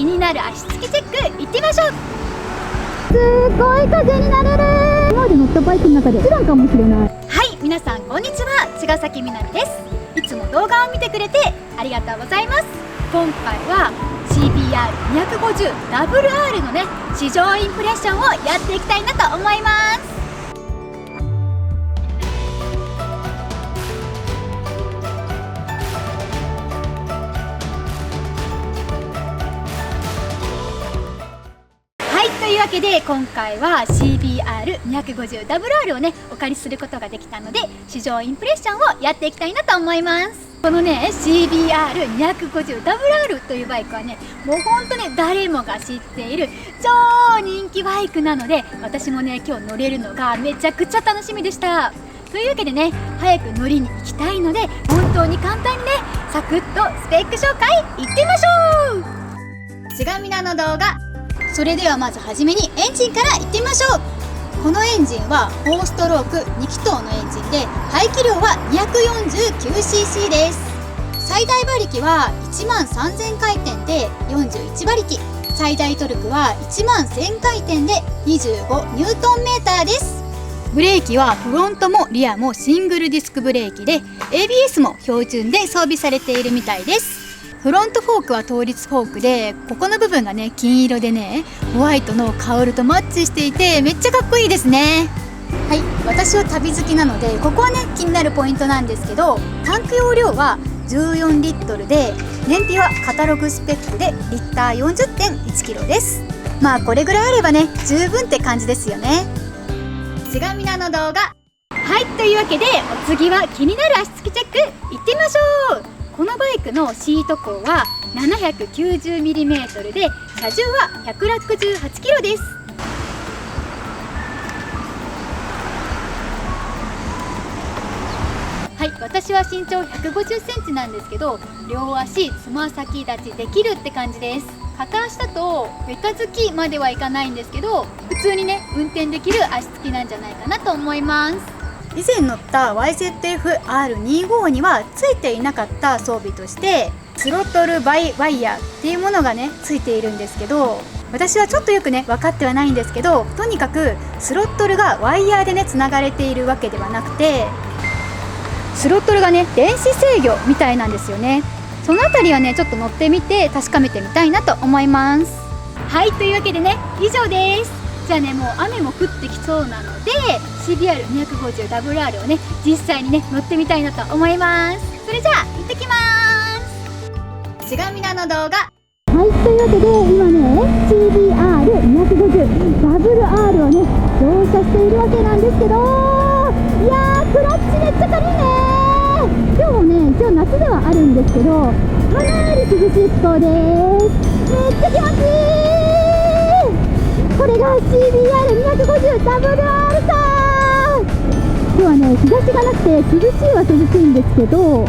気になる足つきチェック行ってみましょう。すごい風になれる。今まで乗ったバイクの中で一番かもしれない。はい、皆さんこんにちは、茅ヶ崎みなみです。いつも動画を見てくれてありがとうございます。今回は CBR250WR のね、試乗インプレッションをやっていきたいなと思います。というわけで今回は CBR250WR をねお借りすることができたので、試乗インプレッションをやっていきたいなと思います。このね CBR250WR というバイクはね、もうほんとね誰もが知っている超人気バイクなので、私もね今日乗れるのがめちゃくちゃ楽しみでした。というわけでね、早く乗りに行きたいので、本当に簡単にねサクッとスペック紹介いってみましょう。ちがみなの動画。それではまずはじめにエンジンからいってみましょう。このエンジンは4ストローク2気筒のエンジンで、排気量は 249cc です。最大馬力は13000回転で41馬力、最大トルクは11000回転で25ニュートンメーターです。ブレーキはフロントもリアもシングルディスクブレーキで、 ABS も標準で装備されているみたいです。フロントフォークは倒立フォークで、ここの部分がね金色でね、ホワイトのカウルとマッチしていてめっちゃかっこいいですね。はい、私は旅好きなのでここはね気になるポイントなんですけど、タンク容量は14リットルで、燃費はカタログスペックでリッター 40.1 キロです。まあこれぐらいあればね十分って感じですよね。ちがみなの動画。はい、というわけでお次は気になる足つきチェックいってみましょう。このバイクのシート高は 790mm で、車重は 168kg です。はい、私は身長150cmなんですけど、両足つま先立ちできるって感じです。片足だとベタつきまではいかないんですけど、普通にね運転できる足つきなんじゃないかなと思います。以前乗った YZF-R25 にはついていなかった装備として、スロットルバイワイヤーっていうものがねついているんですけど、私はちょっとよくね分かってはないんですけど、とにかくスロットルがワイヤーでねつながれているわけではなくて、スロットルがね電子制御みたいなんですよね。そのあたりはねちょっと乗ってみて確かめてみたいなと思います。はい、というわけでね以上です。じゃあね、もう雨も降ってきそうなので CBR250WR をね実際にね乗ってみたいなと思います。それじゃあ行ってきます。ちがみなの動画。はい、というわけで今ね CBR250WR をね乗車しているわけなんですけど、いやークラッチめっちゃ軽いね。今日もね一応夏ではあるんですけど、かなり涼しい気候です。めっちゃ気持ちいい。これが CBR250WR か。今日はね日差しがなくて涼しいは涼しいんですけど、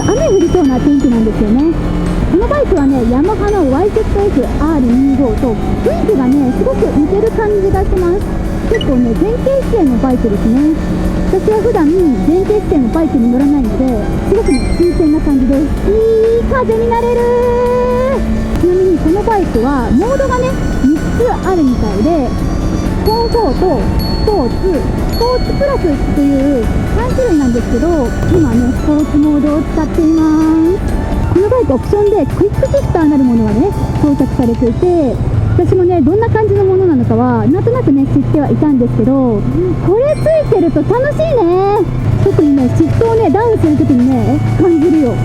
雨降りそうな天気なんですよね。このバイクはねヤマハの YZF-R25 と雰囲気がねすごく似てる感じがします。結構ね前傾姿勢のバイクですね。私は普段前傾姿勢のバイクに乗らないので、すごくね新鮮な感じです。いい風になれる。ちなみにこのバイクはモードがね3つあるみたいで、コンフォート、スポーツプラスという3種類なんですけど、今ねスポーツモードを使っています。このバイクオプションでクイックシフターなるものがね装着されていて、私もねどんな感じのものなのかはなんとなくね知ってはいたんですけど、これついてると楽しいね。特にねシフトをねダウンするときにね感じるよ。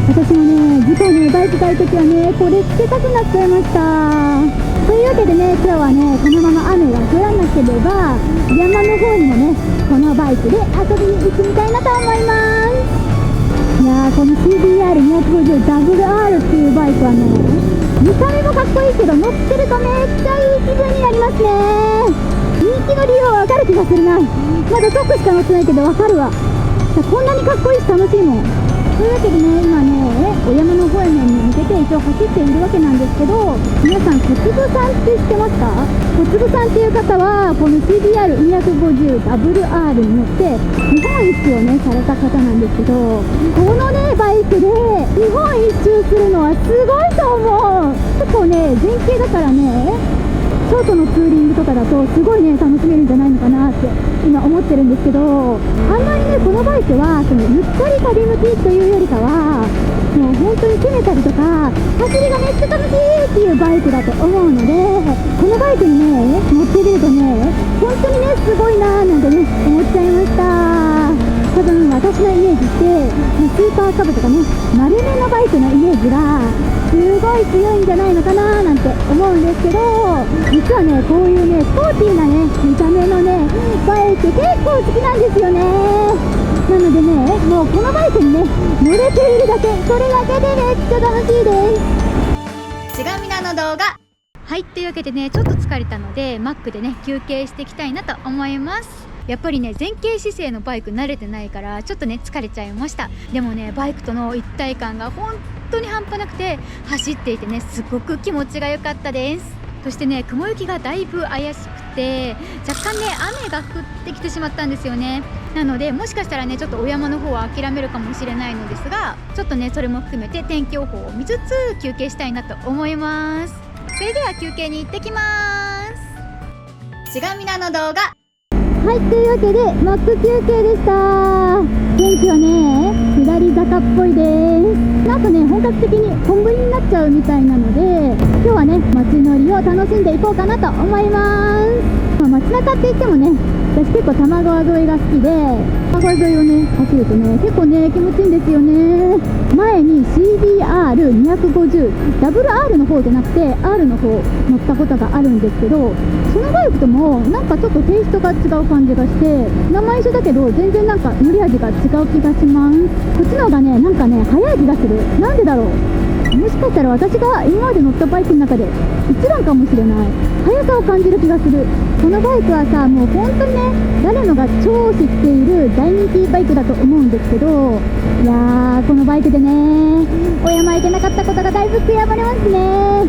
私もね次回ねバイク買うときはねこれつけたくなっちゃいました。というわけでね今日はねこのまま雨が降らなければ山の方にもねこのバイクで遊びに行ってみたいなと思います。いやー、この CBR250WR っていうバイクはね見た目もかっこいいけど乗ってるとめっちゃいい気分になりますね。人気の理由はわかる気がするな。まだちょっとしか乗ってないけどわかるわ。こんなにかっこいいし楽しいもん。というわけでね今ねお山の方面に向けて一応走っているわけなんですけど、皆さん小粒さんって知ってますか？小粒さんっていう方はこの CBR250WR に乗って日本一周をねされた方なんですけど、このねバイクで日本一周するのはすごいと思う。結構ね前系だからね、ショートのツーリングとかだとすごいね楽しめるんじゃないのかなって今思ってるんですけど、あんまりねこのバイクはそのゆったり旅向きというよりかはもう本当に攻めたりとか走りがめっちゃ楽しいっていうバイクだと思うので、このバイクにね乗ってみるとね本当にねすごいなーなんてね思っちゃいました。多分私のイメージってスーパーカブとかね丸めのバイクのイメージがすごい強いんじゃないのかななんて思うんですけど、実はねこういうねスポーティーなね見た目のねバイク結構好きなんですよね。なのでねもうこのバイクにね乗れているだけ、それだけでめっちゃ楽しいです。ちがみなの動画。はい、というわけでねちょっと疲れたのでマックでね休憩していきたいなと思います。やっぱりね前傾姿勢のバイク慣れてないからちょっとね疲れちゃいました。でもねバイクとの一体感が本当に半端なくて走っていてねすごく気持ちが良かったです。そしてね雲行きがだいぶ怪しくて若干ね雨が降ってきてしまったんですよね。なのでもしかしたらねちょっとお山の方は諦めるかもしれないのですが、ちょっとねそれも含めて天気予報を見つつ休憩したいなと思います。それでは休憩に行ってきます。ちがみなの動画。はい、というわけでマック休憩でした。天気はね下り坂っぽいです。なんかね本格的に本降りになっちゃうみたいなので今日はね街乗りを楽しんでいこうかなと思います。街中って言ってもね私結構多摩川沿いが好きで、多摩川沿いをね走るとね結構ね気持ちいいんですよね。前に CBR250 ダブル R の方じゃなくて R の方乗ったことがあるんですけど、そのバイクともなんかちょっとテイストが違う感じがして名前一緒だけど全然なんか乗り味が違う気がします。こっちの方がねなんかね速い気がする。なんでだろう。もしかしたら私が今まで乗ったバイクの中で一番かもしれない速さを感じる気がする。このバイクはさもう本当にね誰もが超知っている大人気バイクだと思うんですけど、いやーこのバイクでねお山行けなかったことがだいぶ悔やまれますね。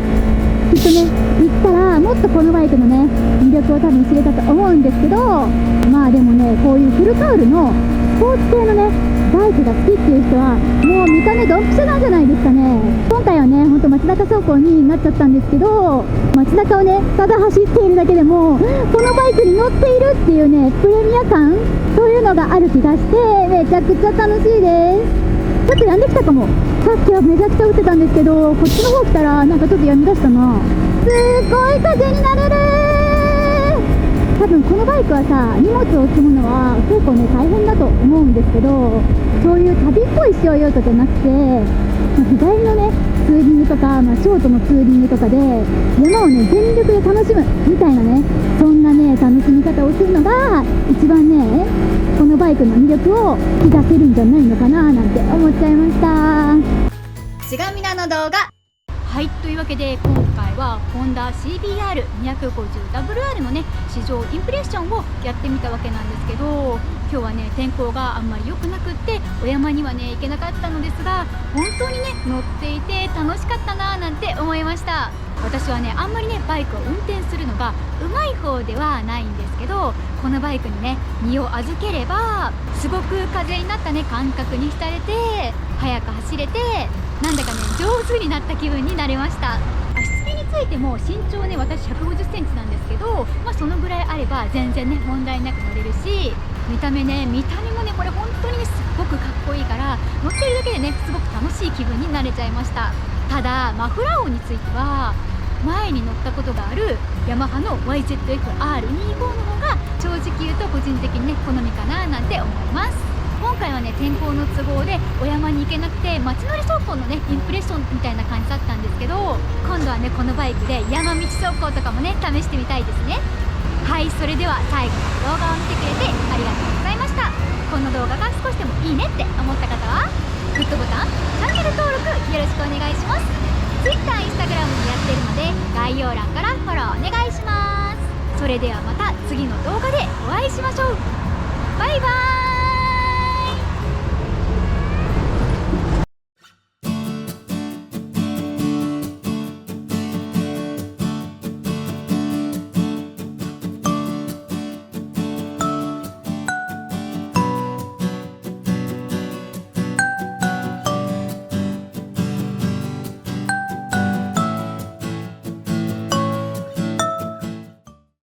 きっとね行ったらもっとこのバイクのね魅力を多分知れたと思うんですけど、まあでもねこういうフルカウルのスポーツ系のねバイクが好きっていう人はもう見た目ドンピシャなんじゃないですかね。今回はねほんと街中走行になっちゃったんですけど、街中をねただ走っているだけでもこのバイクに乗っているっていうねプレミア感、そういうのがある気がしてめちゃくちゃ楽しいです。ちょっと止んできたかも。さっきはめちゃくちゃ降ってたんですけどこっちの方来たらなんかちょっと止み出したな。すごい風になれる。多分このバイクはさ荷物を積むのは結構ね大変だと思うんですけど、そういう旅っぽい使用用途じゃなくて日帰りのねツーリングとか、ショートのツーリングとかで山をね全力で楽しむみたいなねそんなね楽しみ方をするのが一番ねこのバイクの魅力を引き出せるんじゃないのかななんて思っちゃいました。ちがみなの動画。はい、というわけで今回はホンダ CBR250WR のね試乗インプレッションをやってみたわけなんですけど、今日はね天候があんまり良くなくってお山にはね行けなかったのですが、本当にね乗っていて楽しかったなーなんて思いました。私はねあんまりねバイクを運転するのが上手い方ではないんですけど、このバイクにね身を預ければすごく風になったね感覚に浸れて速く走れてなんだかね上手になった気分になれました。足つきについても身長ね私150センチなんですけど、そのぐらいあれば全然ね問題なく乗れるし、見た目もねこれ本当にねすっごくかっこいいから乗ってるだけでねすごく楽しい気分になれちゃいました。ただマフラー音については前に乗ったことがあるヤマハの YZF-R25 の方が正直言うと個人的にね好みかななんて思います。今回はね天候の都合でお山に行けなくて街乗り走行のねインプレッションみたいな感じだったんですけど、今度はねこのバイクで山道走行とかもね試してみたいですね。はい、それでは最後まで動画を見てくれてありがとうございました。この動画が少しでもいいねって思った方はグッドボタン、チャンネル登録よろしくお願いします。 Twitter、Instagram もやってるので概要欄からフォローお願いします。それではまた次の動画でお会いしましょう。バイバーイ。